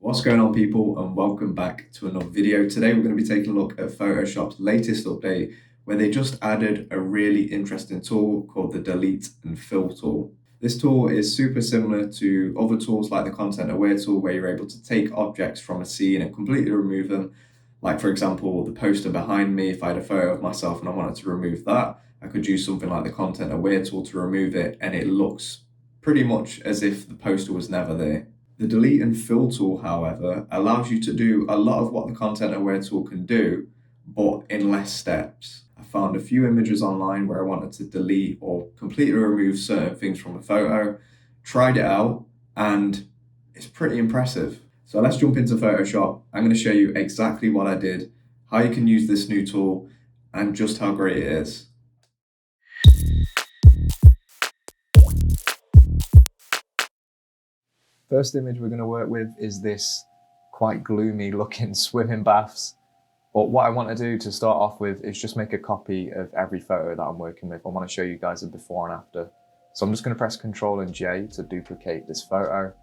What's going on, people, and welcome back to another video. Today we're going to be taking a look at Photoshop's latest update where they just added a really interesting tool called the Delete and Fill tool. This tool is super similar to other tools like the Content Aware tool, where you're able to take objects from a scene and completely remove them. Like, for example, the poster behind me, if I had a photo of myself and I wanted to remove that, I could use something like the Content Aware tool to remove it, and it looks pretty much as if the poster was never there. The Delete and Fill tool, however, allows you to do a lot of what the Content Aware tool can do, but in less steps. I found a few images online where I wanted to delete or completely remove certain things from a photo, tried it out, and it's pretty impressive. So let's jump into Photoshop. I'm going to show you exactly what I did, how you can use this new tool, and just how great it is. First image we're going to work with is this quite gloomy looking swimming baths. But what I want to do to start off with is just make a copy of every photo that I'm working with. I want to show you guys a before and after. So I'm just going to press Ctrl and J to duplicate this photo.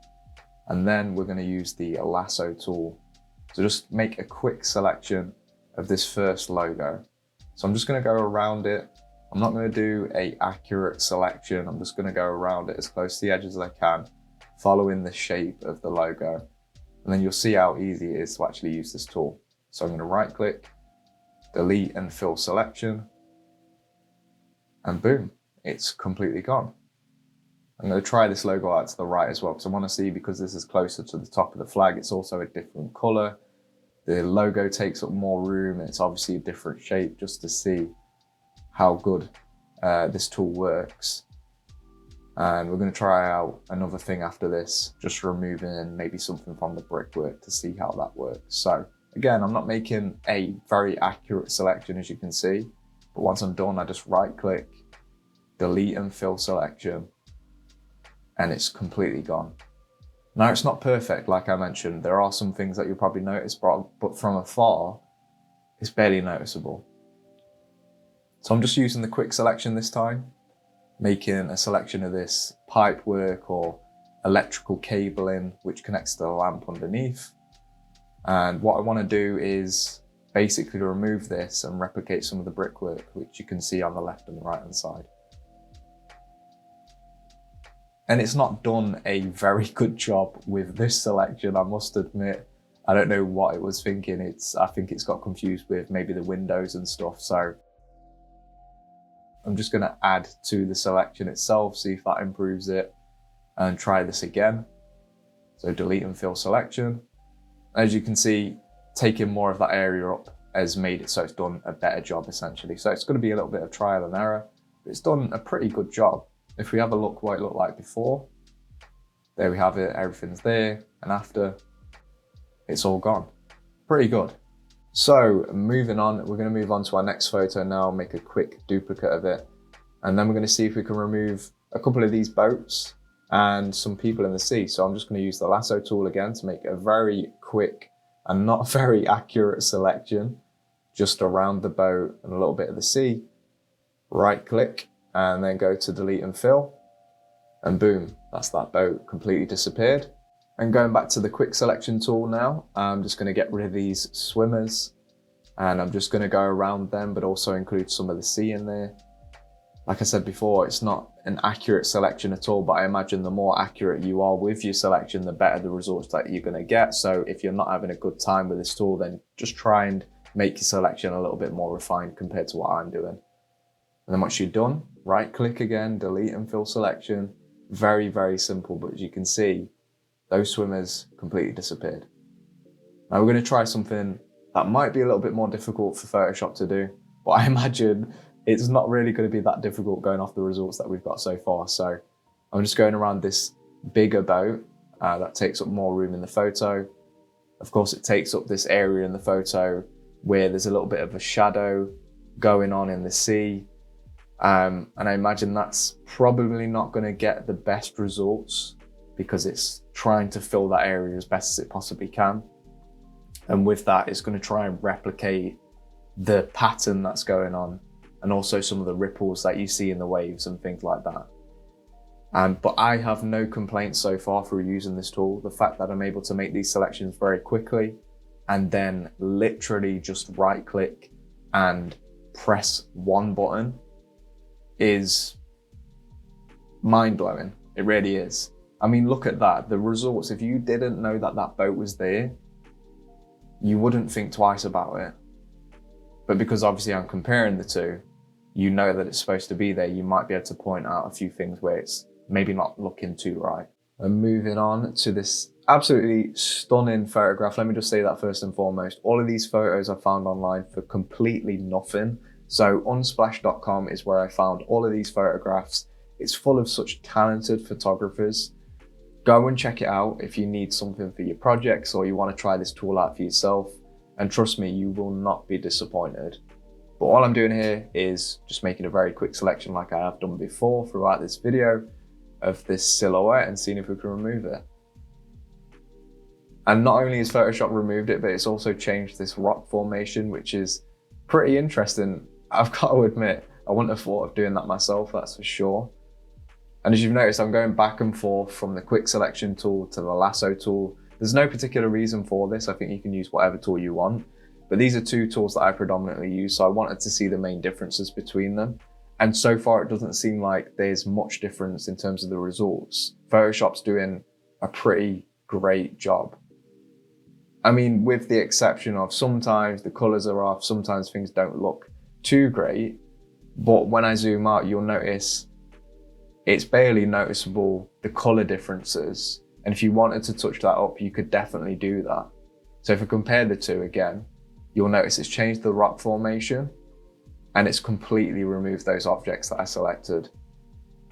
And then we're going to use the lasso tool to just make a quick selection of this first logo. So I'm just going to go around it. I'm not going to do an accurate selection. I'm just going to go around it as close to the edges as I can, following the shape of the logo. And then you'll see how easy it is to actually use this tool. So I'm going to right click, delete and fill selection, and boom, it's completely gone. I'm going to try this logo out to the right as well, because I want to see, because this is closer to the top of the flag, it's also a different color. The logo takes up more room, and it's obviously a different shape, just to see how good this tool works. And we're going to try out another thing after this, just removing maybe something from the brickwork to see how that works. So again, I'm not making a very accurate selection, as you can see, but once I'm done, I just right click, delete and fill selection, and it's completely gone. Now, it's not perfect, like I mentioned. There are some things that you'll probably notice, but from afar, it's barely noticeable. So I'm just using the quick selection this time, making a selection of this pipe work or electrical cabling which connects to the lamp underneath. And what I want to do is basically remove this and replicate some of the brickwork, which you can see on the left and the right hand side. And it's not done a very good job with this selection, I must admit. I don't know what it was thinking. I think it's got confused with maybe the windows and stuff. So I'm just going to add to the selection itself, see if that improves it, and try this again. So delete and fill selection. As you can see, taking more of that area up has made it so it's done a better job, essentially. So it's going to be a little bit of trial and error, but it's done a pretty good job. If we have a look what it looked like before, there we have it, everything's there, and after, it's all gone. Pretty good. So moving on, we're going to move on to our next photo now, make a quick duplicate of it. And then we're going to see if we can remove a couple of these boats and some people in the sea. So I'm just going to use the lasso tool again to make a very quick and not very accurate selection, just around the boat and a little bit of the sea. Right click and then go to delete and fill. And boom, that's that boat completely disappeared. And going back to the quick selection tool now, I'm just going to get rid of these swimmers, and I'm just going to go around them, but also include some of the sea in there. Like I said before, it's not an accurate selection at all, but I imagine the more accurate you are with your selection, the better the results that you're going to get. So if you're not having a good time with this tool, then just try and make your selection a little bit more refined compared to what I'm doing. And then once you're done, right click again, delete and fill selection. Very, very simple, but as you can see, those swimmers completely disappeared. Now we're going to try something that might be a little bit more difficult for Photoshop to do, but I imagine it's not really going to be that difficult going off the results that we've got so far. So I'm just going around this bigger boat that takes up more room in the photo. Of course, it takes up this area in the photo where there's a little bit of a shadow going on in the sea. And I imagine that's probably not going to get the best results, because it's trying to fill that area as best as it possibly can. And with that, it's going to try and replicate the pattern that's going on, and also some of the ripples that you see in the waves and things like that. But I have no complaints so far through using this tool. The fact that I'm able to make these selections very quickly and then literally just right click and press one button is mind-blowing. It really is. I mean, look at that. The results, if you didn't know that that boat was there, you wouldn't think twice about it. But because obviously I'm comparing the two, you know that it's supposed to be there. You might be able to point out a few things where it's maybe not looking too right. And moving on to this absolutely stunning photograph. Let me just say that first and foremost. All of these photos I found online for completely nothing. So unsplash.com is where I found all of these photographs. It's full of such talented photographers. Go and check it out if you need something for your projects or you want to try this tool out for yourself. And trust me, you will not be disappointed. But all I'm doing here is just making a very quick selection like I have done before throughout this video of this silhouette and seeing if we can remove it. And not only has Photoshop removed it, but it's also changed this rock formation, which is pretty interesting. I've got to admit, I wouldn't have thought of doing that myself, that's for sure. And as you've noticed, I'm going back and forth from the quick selection tool to the lasso tool. There's no particular reason for this. I think you can use whatever tool you want, but these are two tools that I predominantly use. So I wanted to see the main differences between them. And so far, it doesn't seem like there's much difference in terms of the results. Photoshop's doing a pretty great job. I mean, with the exception of sometimes the colors are off, sometimes things don't look too great. But when I zoom out, you'll notice it's barely noticeable, the color differences. And if you wanted to touch that up, you could definitely do that. So if I compare the two again, you'll notice it's changed the rock formation and it's completely removed those objects that I selected.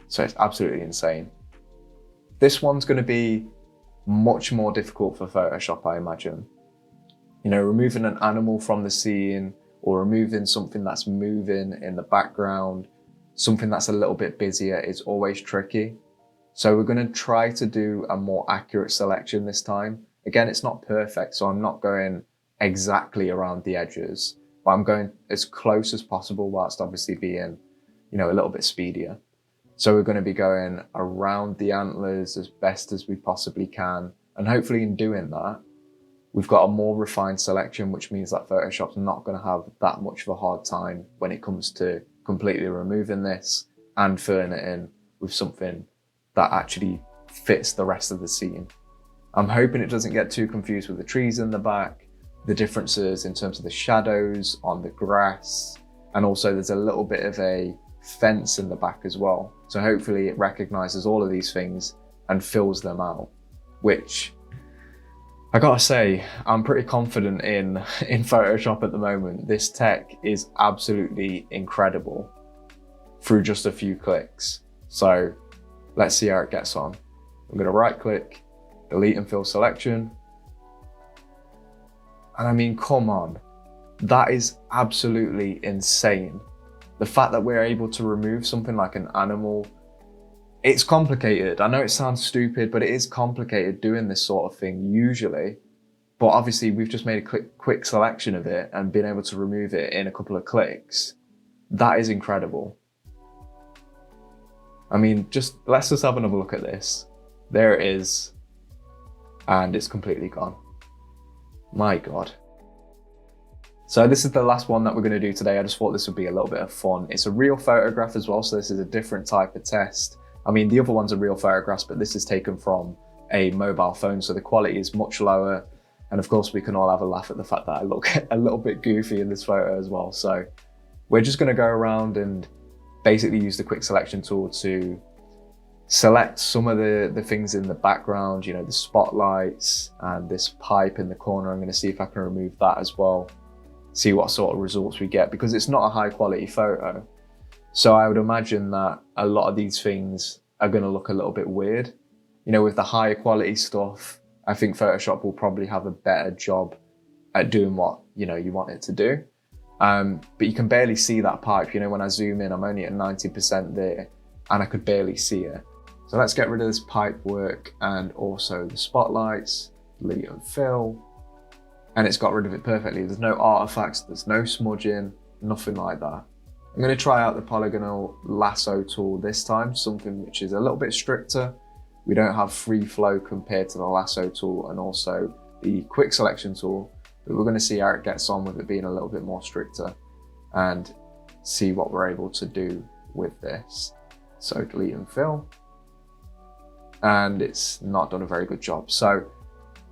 So it's absolutely insane. This one's going to be much more difficult for Photoshop, I imagine. You know, removing an animal from the scene or removing something that's moving in the background, something that's a little bit busier is always tricky. So we're going to try to do a more accurate selection this time. Again, it's not perfect, so I'm not going exactly around the edges, but I'm going as close as possible whilst obviously being, you know, a little bit speedier. So we're going to be going around the antlers as best as we possibly can. And hopefully in doing that, we've got a more refined selection, which means that Photoshop's not going to have that much of a hard time when it comes to completely removing this and filling it in with something that actually fits the rest of the scene. I'm hoping it doesn't get too confused with the trees in the back, the differences in terms of the shadows on the grass, and also there's a little bit of a fence in the back as well. So hopefully it recognizes all of these things and fills them out, which I gotta say, I'm pretty confident in Photoshop at the moment. This tech is absolutely incredible through just a few clicks. So let's see how it gets on. I'm gonna right click, delete and fill selection. And I mean, come on, that is absolutely insane. The fact that we're able to remove something like an animal, it's complicated. I know it sounds stupid, but it is complicated doing this sort of thing usually. But obviously we've just made a quick selection of it and been able to remove it in a couple of clicks. That is incredible. I mean, let's just have another look at this. There it is. And it's completely gone. My God. So this is the last one that we're going to do today. I just thought this would be a little bit of fun. It's a real photograph as well, so this is a different type of test. I mean, the other ones are real photographs, but this is taken from a mobile phone, so the quality is much lower. And of course, we can all have a laugh at the fact that I look a little bit goofy in this photo as well. So we're just going to go around and basically use the quick selection tool to select some of the things in the background, you know, the spotlights and this pipe in the corner. I'm going to see if I can remove that as well, see what sort of results we get, because it's not a high quality photo. So I would imagine that a lot of these things are going to look a little bit weird. You know, with the higher quality stuff, I think Photoshop will probably have a better job at doing what, you know, you want it to do. But you can barely see that pipe. You know, when I zoom in, I'm only at 90% there and I could barely see it. So let's get rid of this pipe work and also the spotlights, delete and fill. And it's got rid of it perfectly. There's no artifacts, there's no smudging, nothing like that. I'm going to try out the polygonal lasso tool this time, something which is a little bit stricter. We don't have free flow compared to the lasso tool and also the quick selection tool, but we're going to see how it gets on with it being a little bit more stricter and see what we're able to do with this. So delete and fill, and it's not done a very good job. So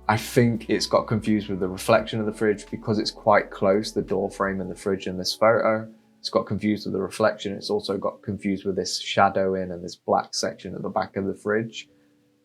I think it's got confused with the reflection of the fridge because it's quite close, the door frame and the fridge in this photo. It's got confused with the reflection. It's also got confused with this shadow in and this black section at the back of the fridge.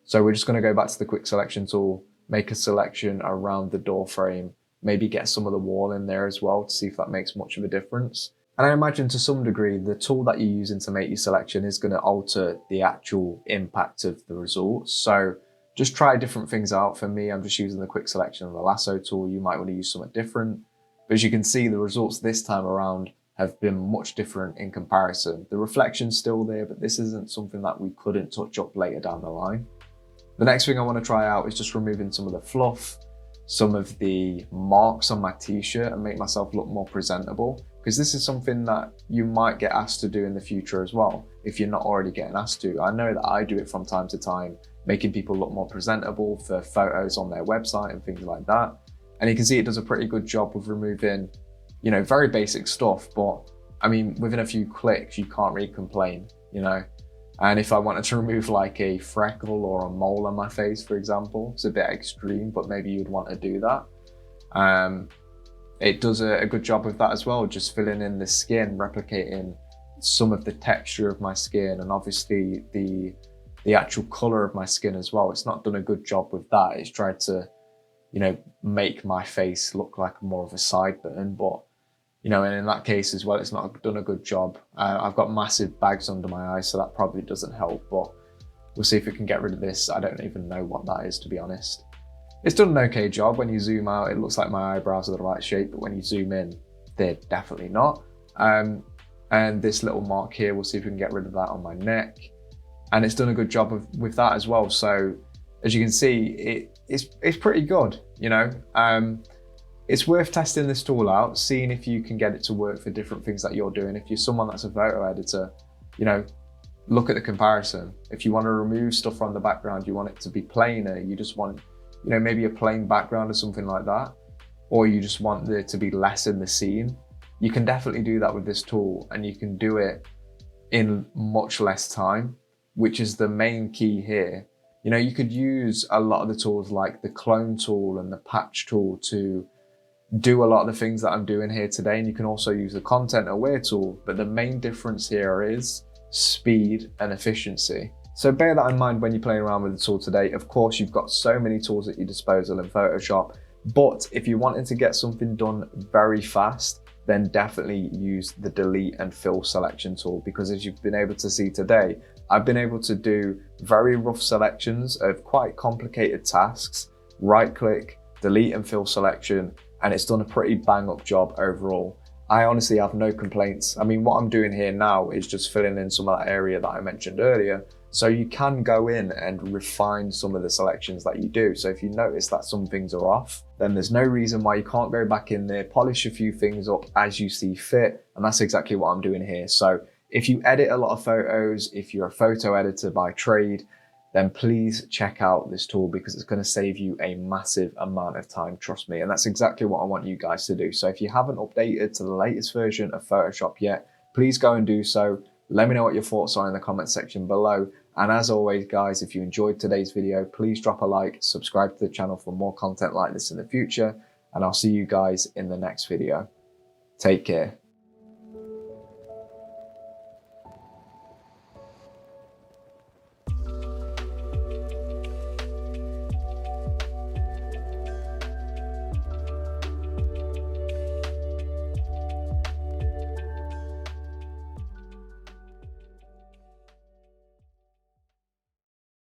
So we're just going to go back to the quick selection tool, make a selection around the door frame, maybe get some of the wall in there as well to see if that makes much of a difference. And I imagine to some degree, the tool that you're using to make your selection is going to alter the actual impact of the results. So just try different things out. For me, I'm just using the quick selection and the lasso tool. You might want to use something different. But as you can see, the results this time around have been much different in comparison. The reflection's still there, but this isn't something that we couldn't touch up later down the line. The next thing I want to try out is just removing some of the fluff, some of the marks on my t-shirt and make myself look more presentable, because this is something that you might get asked to do in the future as well, if you're not already getting asked to. I know that I do it from time to time, making people look more presentable for photos on their website and things like that. And you can see it does a pretty good job with removing, you know, very basic stuff, but I mean, within a few clicks, you can't really complain, you know? And if I wanted to remove like a freckle or a mole on my face, for example, it's a bit extreme, but maybe you'd want to do that. It does a good job with that as well, just filling in the skin, replicating some of the texture of my skin and obviously the actual color of my skin as well. It's not done a good job with that. It's tried to, you know, make my face look like more of a sideburn, but you know, and in that case as well, it's not done a good job. I've got massive bags under my eyes, so that probably doesn't help, but we'll see if we can get rid of this. I don't even know what that is, to be honest. It's done an okay job. When you zoom out, it looks like my eyebrows are the right shape, but when you zoom in, they're definitely not. And this little mark here, we'll see if we can get rid of that on my neck. And it's done a good job with that as well. So as you can see, it's pretty good, you know. It's worth testing this tool out, seeing if you can get it to work for different things that you're doing. If you're someone that's a photo editor, you know, look at the comparison. If you want to remove stuff from the background, you want it to be plainer, you just want, you know, maybe a plain background or something like that, or you just want there to be less in the scene, you can definitely do that with this tool, and you can do it in much less time, which is the main key here. You know, you could use a lot of the tools like the clone tool and the patch tool to do a lot of the things that I'm doing here today, and you can also use the content aware tool, but the main difference here is speed and efficiency. So bear that in mind when you're playing around with the tool today. Of course, you've got so many tools at your disposal in Photoshop, but if you're wanting to get something done very fast, then definitely use the delete and fill selection tool, because as you've been able to see today, I've been able to do very rough selections of quite complicated tasks, right click, delete and fill selection, and it's done a pretty bang up job overall. I honestly have no complaints. I mean, what I'm doing here now is just filling in some of that area that I mentioned earlier. So you can go in and refine some of the selections that you do. So if you notice that some things are off, then there's no reason why you can't go back in there, polish a few things up as you see fit. And that's exactly what I'm doing here. So if you edit a lot of photos, if you're a photo editor by trade, then please check out this tool, because it's going to save you a massive amount of time, trust me. And that's exactly what I want you guys to do. So if you haven't updated to the latest version of Photoshop yet, please go and do so. Let me know what your thoughts are in the comment section below. And as always, guys, if you enjoyed today's video, please drop a like, subscribe to the channel for more content like this in the future, and I'll see you guys in the next video. Take care.